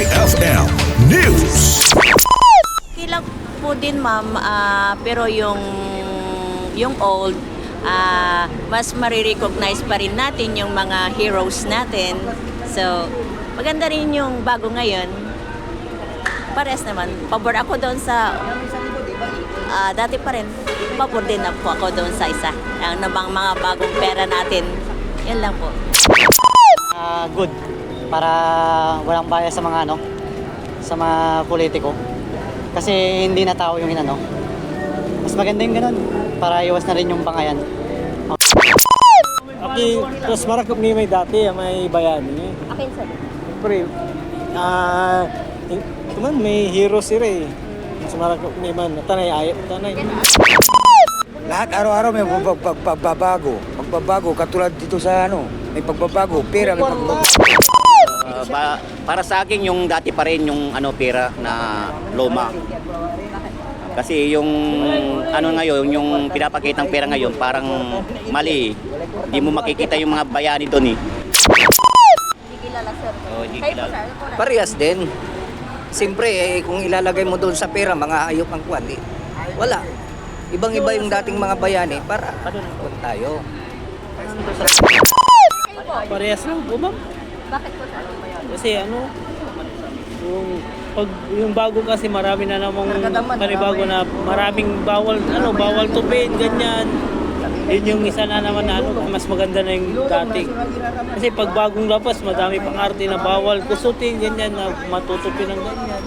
IFM News. Kilang po din ma'am, pero yung old, mas marirecognize pa rin natin yung mga heroes natin. So, maganda rin yung bago ngayon. Pares naman, pabor ako doon sa, dati pa rin, pabor din ako doon sa isa. Ang nabang mga bagong pera natin, yan lang po. Good para walang bias sa mga sa mga politiko. Kasi hindi na tao yung inano. Mas maganda yung ganun para iwas na rin yung bangayan. Okay, terus marakap ni may dati, may bayani. Akin sa Pre, teman may hero sila eh. Mas marakap ni man, tanay ayat, tanay. Lahat araw-araw may pagbabago katulad dito sa may pagbabago, pera may pagbabago. Para sa akin yung dati pa rin yung pera na luma. Kasi yung ngayon, yung pinapakitang pera ngayon parang mali. Hindi mo makikita yung mga bayani doon eh. Hindi kilala sir. Oh, hindi kilala. Parehas din. Siyempre, kung ilalagay mo doon sa pera, mga hayop ang kwan, wala. Ibang-iba yung dating mga bayani para tayo. Parehas lang po ma'am. Bakit po sir? Kasi yung bago kasi marami na namang panibago na maraming bawal tupin, ganyan. Yun yung isa na naman na mas maganda na yung dati. Kasi pag bagong labas, madami pang arte na bawal kusutin, ganyan, na matutupin ng ganyan.